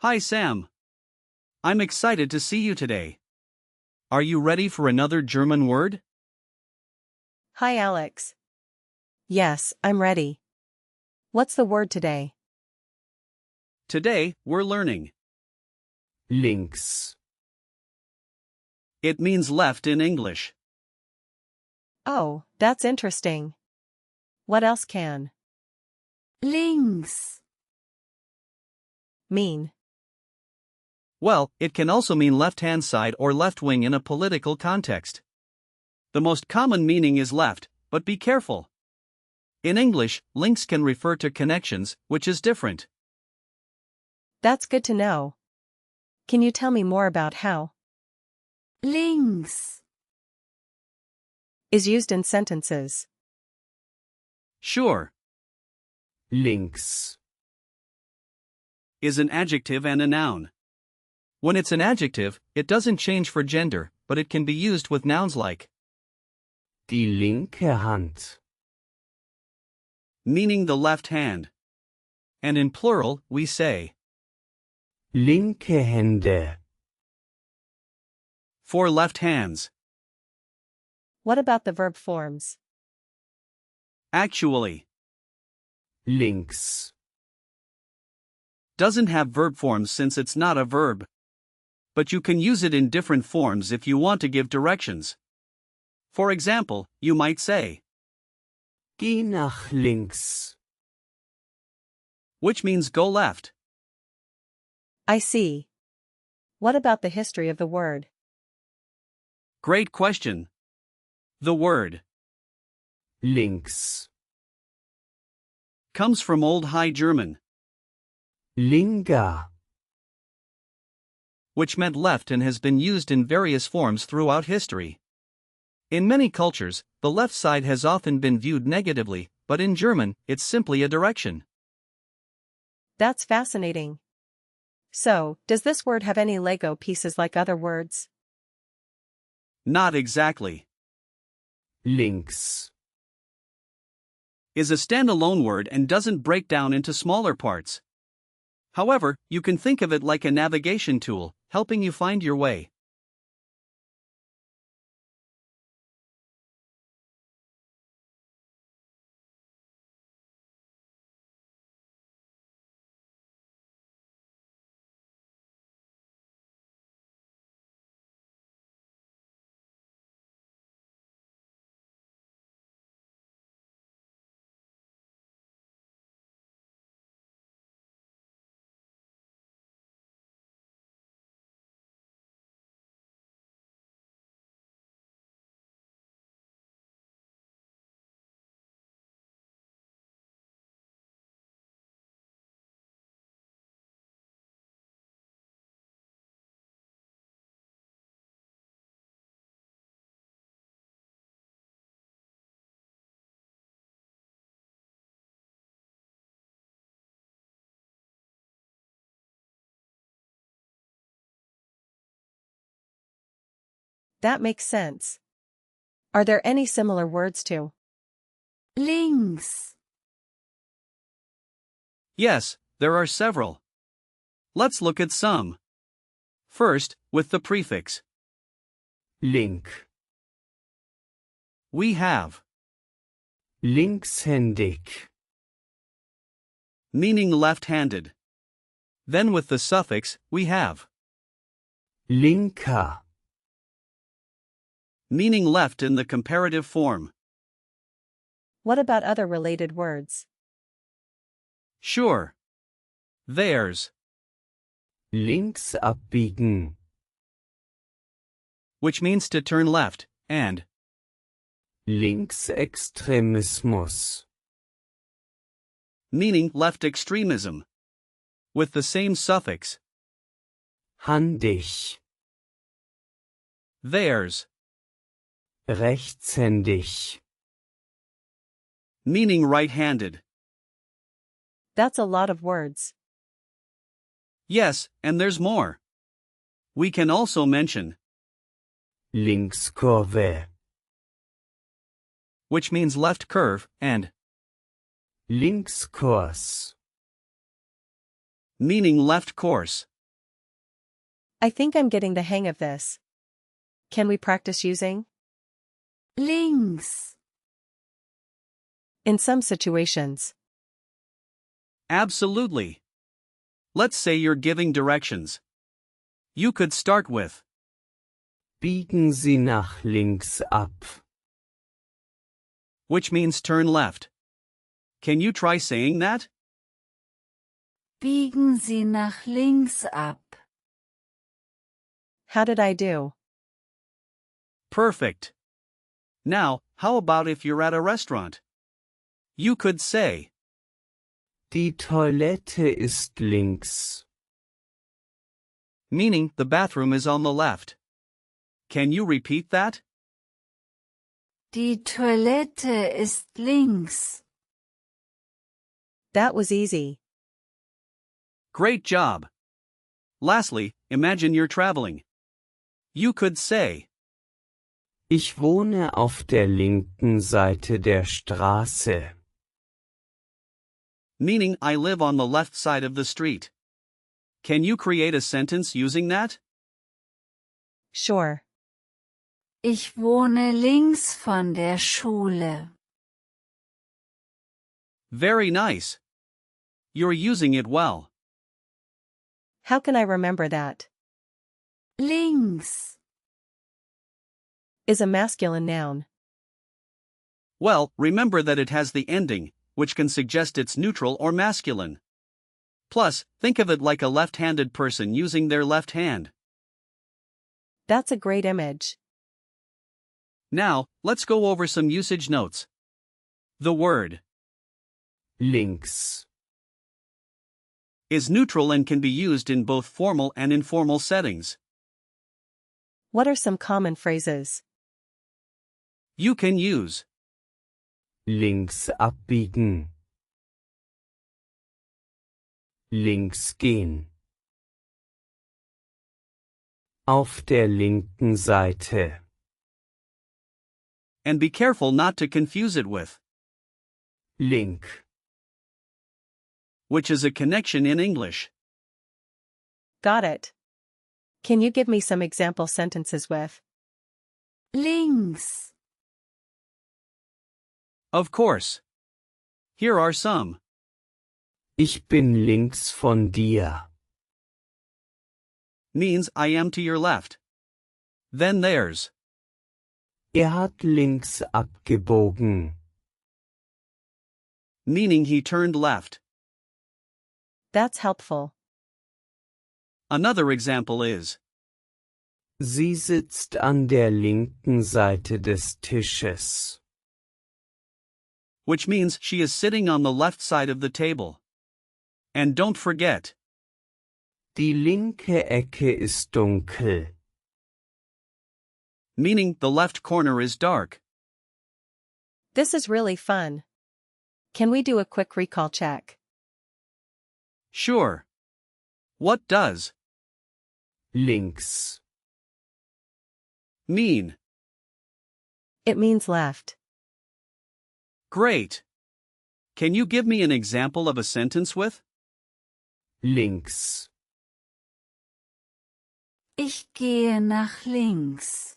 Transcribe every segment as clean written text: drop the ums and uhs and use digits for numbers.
Hi Sam. I'm excited to see you today. Are you ready for another German word? Hi Alex. Yes, I'm ready. What's the word today? Today, we're learning. Links. It means left in English. Oh, that's interesting. What else can Links. mean? Well, it can also mean left-hand side or left wing in a political context. The most common meaning is left, but be careful. In English, links can refer to connections, which is different. That's good to know. Can you tell me more about how Links. is used in sentences? Sure. Links. Is an adjective and a noun. When it's an adjective, it doesn't change for gender, but it can be used with nouns like Die linke Hand. meaning the left hand. And in plural, we say Linke Hände. for left hands. What about the verb forms? Actually, Links. doesn't have verb forms since it's not a verb. But you can use it in different forms if you want to give directions. For example, you might say, Geh nach links. which means go left. I see. What about the history of the word? Great question. The word Links. comes from Old High German, Linga. which meant left and has been used in various forms throughout history. In many cultures, the left side has often been viewed negatively, but in German, it's simply a direction. That's fascinating. So, does this word have any Lego pieces like other words? Not exactly. Links. Is a standalone word and doesn't break down into smaller parts. However, you can think of it like a navigation tool, helping you find your way. That makes sense. Are there any similar words to Links. Yes, there are several. Let's look at some. First, with the prefix. Link. We have, Linkshändig. meaning left-handed. Then with the suffix, we have, Linker. meaning left in the comparative form. What about other related words? Sure. There's, Linksabbiegen. which means to turn left, and Linksextremismus. meaning left extremism. With the same suffix, Handig. there's, Rechtshändig. meaning right-handed. That's a lot of words. Yes, and there's more. We can also mention, Linkskurve. which means left curve, and Linkskurs. meaning left course. I think I'm getting the hang of this. Can we practice using links, in some situations? Absolutely. Let's say you're giving directions. You could start with, Biegen Sie nach links ab. which means turn left. Can you try saying that? biegen Sie nach links ab. How did I do? Perfect. Now, how about if you're at a restaurant? You could say, Die Toilette ist links. meaning the bathroom is on the left. Can you repeat that? Die Toilette ist links. That was easy. Great job. Lastly, imagine you're traveling. You could say, Ich wohne auf der linken Seite der Straße. meaning I live on the left side of the street. Can you create a sentence using that? Sure. Ich wohne links von der Schule. Very nice. You're using it well. How can I remember that? Links, Is a masculine noun. Well, remember that it has the ending, which can suggest it's neutral or masculine. Plus, think of it like a left-handed person using their left hand. That's a great image. Now, let's go over some usage notes. The word Links. is neutral and can be used in both formal and informal settings. What are some common phrases? You can use Linksabbiegen. Links gehen. Auf der linken Seite. and be careful not to confuse it with Link. which is a connection in English. Got it. Can you give me some example sentences with links, Of course. Here are some. Ich bin links von dir. Means I am to your left. Then there's Hat links abgebogen. meaning he turned left. That's helpful. Another example is Sie sitzt an der linken Seite des Tisches. which means she is sitting on the left side of the table. And don't forget, Die linke Ecke ist dunkel. meaning the left corner is dark. This is really fun. Can we do a quick recall check? Sure. What does Links. mean? It means left. Great. Can you give me an example of a sentence with Links. ich gehe nach links.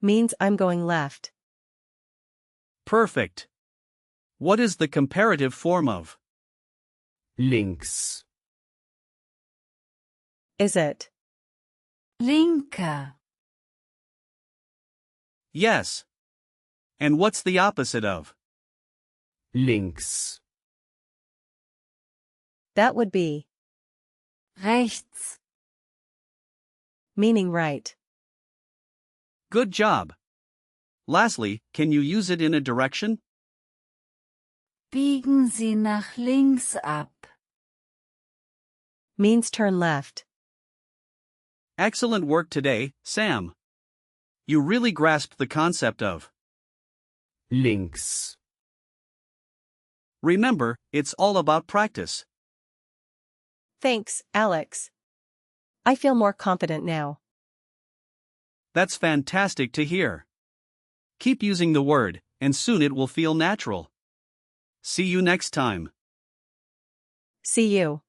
Means I'm going left. perfect? What is the comparative form of Links. Is it? Linker, yes? And what's the opposite of Links. That would be rechts, meaning right. good job? Lastly, can you use it in a direction? biegen Sie nach links ab. Means turn left. Excellent work today, Sam. You really grasped the concept of Links. remember, it's all about practice. Thanks, Alex. I feel more confident now. That's fantastic to hear. Keep using the word, and soon it will feel natural. See you next time. See you.